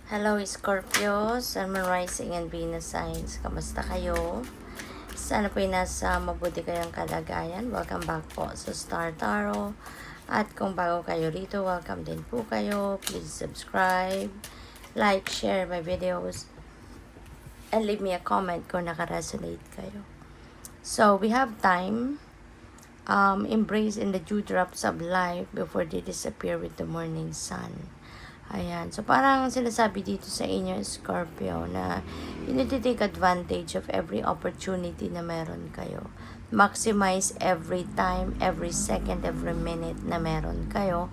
Hello Scorpio, Sun, Moon, Rising, and Venus signs. Kamusta kayo? Sana po nasa mabuti kayong kalagayan. Welcome back po sa Star Tarot. At kung bago kayo rito, welcome din po kayo. Please subscribe, like, share my videos, and leave me a comment kung naka-resonate kayo. So, we have time. Embrace in the dewdrops of life before they disappear with the morning sun. Ayan. So, parang sinasabi dito sa inyo, Scorpio, na you need to take advantage of every opportunity na meron kayo. Maximize every time, every second, every minute na meron kayo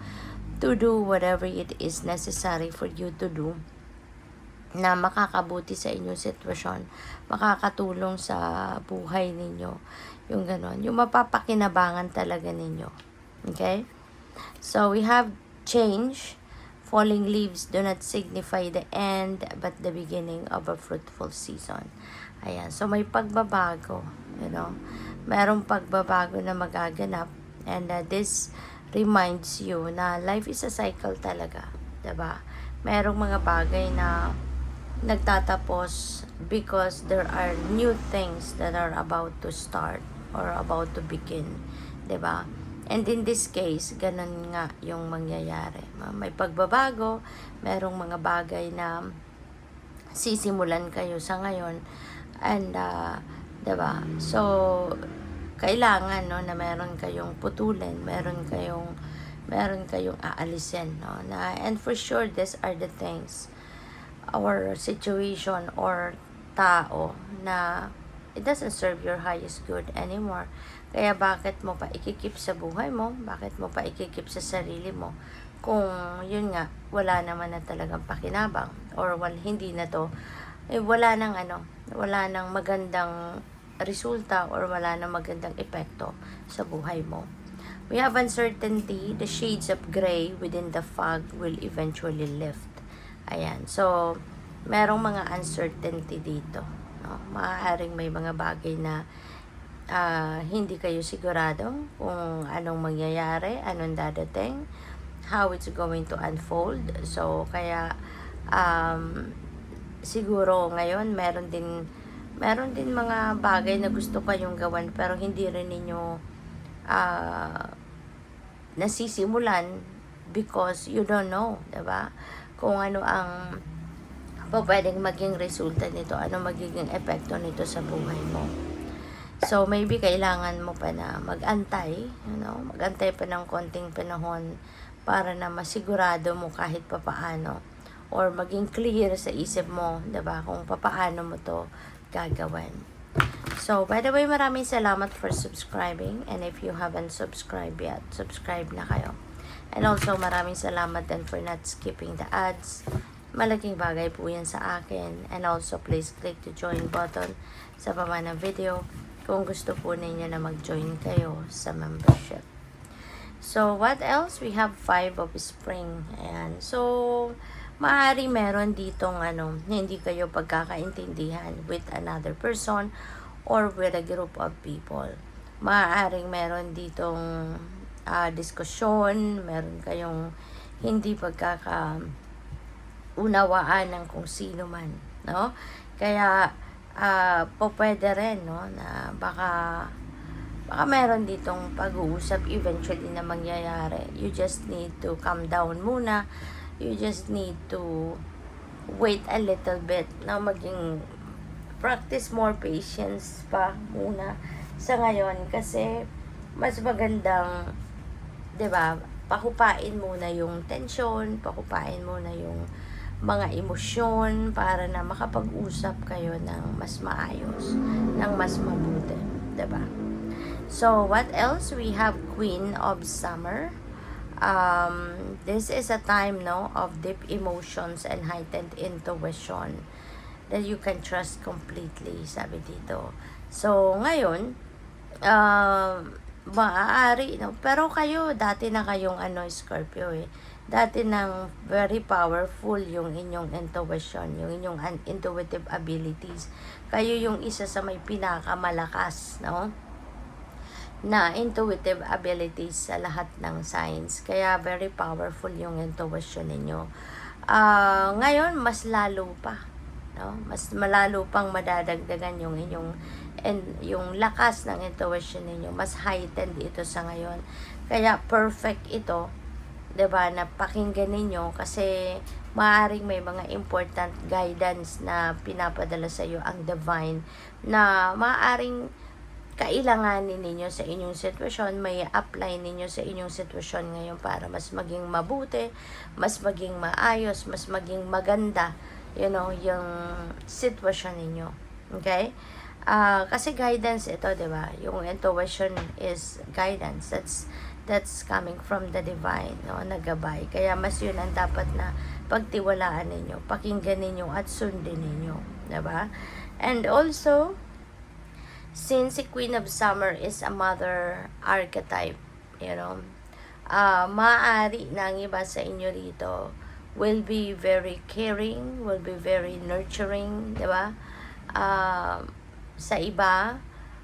to do whatever it is necessary for you to do na makakabuti sa inyong sitwasyon, makakatulong sa buhay ninyo. Yung ganon. Yung mapapakinabangan talaga ninyo. Okay? So, we have change. Falling leaves do not signify the end but the beginning of a fruitful season. Ayan. So, may pagbabago. You know? Merong pagbabago na magaganap. And this reminds you na life is a cycle talaga. Diba? Merong mga bagay na nagtatapos because there are new things that are about to start or about to begin. Diba? And in this case, ganun nga yung mangyayari. May pagbabago, merong mga bagay na sisimulan kayo sa ngayon. And, diba? So, kailangan, no, na meron kayong putulin, meron kayong aalisin, no? And for sure, these are the things, our situation or tao na it doesn't serve your highest good anymore. Kaya bakit mo pa ikikip sa buhay mo? Bakit mo pa ikikip sa sarili mo? Kung yun nga, wala naman na talagang pakinabang or hindi na to, wala nang magandang resulta or wala nang magandang epekto sa buhay mo. We have uncertainty. The shades of gray within the fog will eventually lift. Ayan. So, merong mga uncertainty dito. No? Maaaring may mga bagay na hindi kayo sigurado kung anong mangyayari, anong dadating, how it's going to unfold. So, kaya siguro ngayon meron din mga bagay na gusto kayong gawan pero hindi rin ninyo nasisimulan because you don't know, diba? Kung ano ang pwedeng maging resulta nito, ano magiging epekto nito sa buhay mo. So, maybe kailangan mo pa na mag-antay, mag-antay pa ng konting panahon para na masigurado mo kahit papaano or maging clear sa isip mo, diba, kung papaano mo to gagawin. So, by the way, maraming salamat for subscribing, and if you haven't subscribed yet, subscribe na kayo. And also, maraming salamat din for not skipping the ads. Malaking bagay po yan sa akin. And also, please click the join button sa baba ng video kung gusto po ninyo na mag-join kayo sa membership. So, what else? We have 5 of spring. Ayan. So, maaari meron ditong hindi kayo pagkakaintindihan with another person or with a group of people. Maaaring meron ditong diskusyon, meron kayong hindi pagkakaunawaan ng kung sino man, no? Kaya pwede rin, no, na baka meron ditong pag-uusap eventually na mangyayari. You just need to calm down muna. You just need to wait a little bit na practice more patience pa muna sa ngayon kasi mas magandang, 'di ba, pakupain muna yung tension, pakupain muna yung mga emosyon para na makapag-usap kayo ng mas maayos, ng mas mabuti, 'di ba? So, what else? We have Queen of Summer. This is a time, no, of deep emotions and heightened intuition that you can trust completely, sabi dito. So, ngayon, maaari, no? Pero kayo, dati na kayong Scorpio dati nang very powerful yung inyong intuition, yung inyong intuitive abilities. Kayo yung isa sa may pinakamalakas, no, na intuitive abilities sa lahat ng signs. Kaya very powerful yung intuition ninyo. Ngayon, mas lalo pa, no? Mas malalo pang madadagdagan yung inyong and yung lakas ng intuition ninyo. Mas heightened ito sa ngayon. Kaya perfect ito, 'di ba, na pakinggan ninyo kasi maaaring may mga important guidance na pinapadala sa iyo ang divine na maaaring kailanganin ninyo sa inyong sitwasyon, may apply ninyo sa inyong sitwasyon ngayon para mas maging mabuti, mas maging maayos, mas maging maganda, yung sitwasyon ninyo. Okay? Kasi guidance ito, 'di ba? Yung intuition is guidance. That's coming from the divine, no? Nagabay. Kaya mas yun ang dapat na pagtiwalaan ninyo, pakinggan ninyo at sundin ninyo, 'di ba? And also, since si Queen of Summer is a mother archetype, maaari na ang iba sa inyo rito will be very caring, will be very nurturing, di ba? Sa iba,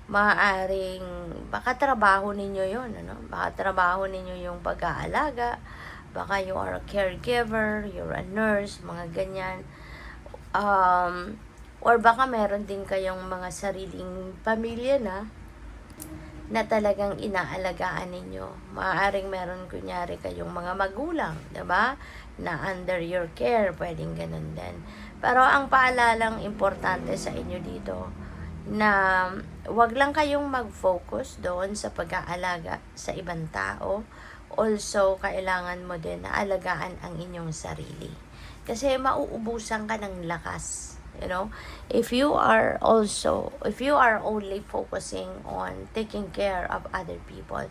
maaaring baka trabaho ninyo yon, baka trabaho ninyo yung pag-aalaga, baka you are a caregiver, you're a nurse, mga ganyan. Or baka meron din kayong mga sariling pamilya na talagang inaalagaan ninyo. Maaaring meron kunyari kayong mga magulang, 'di ba? Na under your care, pwedeng ganun din. Pero ang paalalang importante sa inyo dito na wag lang kayong mag-focus doon sa pag-aalaga sa ibang tao. Also, kailangan mo din na alagaan ang inyong sarili. Kasi mauubusan ka ng lakas. If you are only focusing on taking care of other people,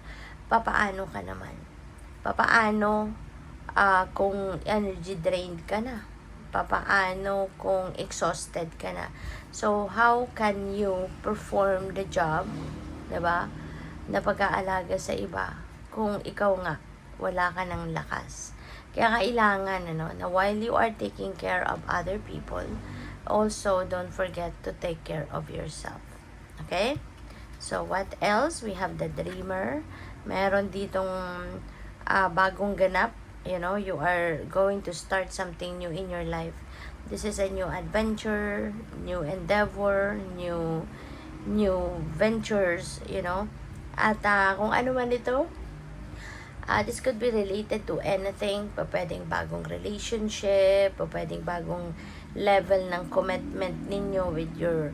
papaano ka naman? Papaano kung energy drained ka na? Papaano kung exhausted ka na? So, how can you perform the job, diba, na pag-aalaga sa iba kung ikaw nga wala ka ng lakas? Kaya kailangan, na while you are taking care of other people, also don't forget to take care of yourself. Okay? So, what else? We have the dreamer. Meron ditong bagong ganap. You are going to start something new in your life. This is a new adventure, new endeavor, new ventures, At kung ano man ito, this could be related to anything. Pwedeng bagong relationship, pwedeng bagong level ng commitment ninyo with your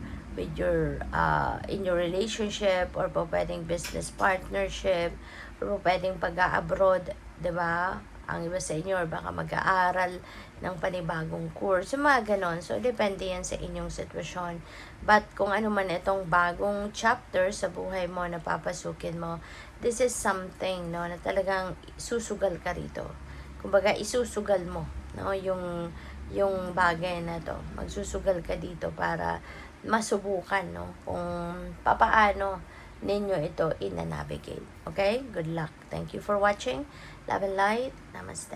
in your relationship, or pwedeng business partnership, or pwedeng pag-abroad, 'di ba? Ang iba sa inyo, or baka mag-aaral ng panibagong course, mga ganon. So, depende yan sa inyong sitwasyon. But, kung ano man itong bagong chapter sa buhay mo na papasukin mo, this is something, na talagang susugal ka rito. Kumbaga, isusugal mo, yung bagay na to. Magsusugal ka dito para masubukan, kung papaano ninyo ito ina-navigate. Okay? Good luck. Thank you for watching. Love and light. Namaste.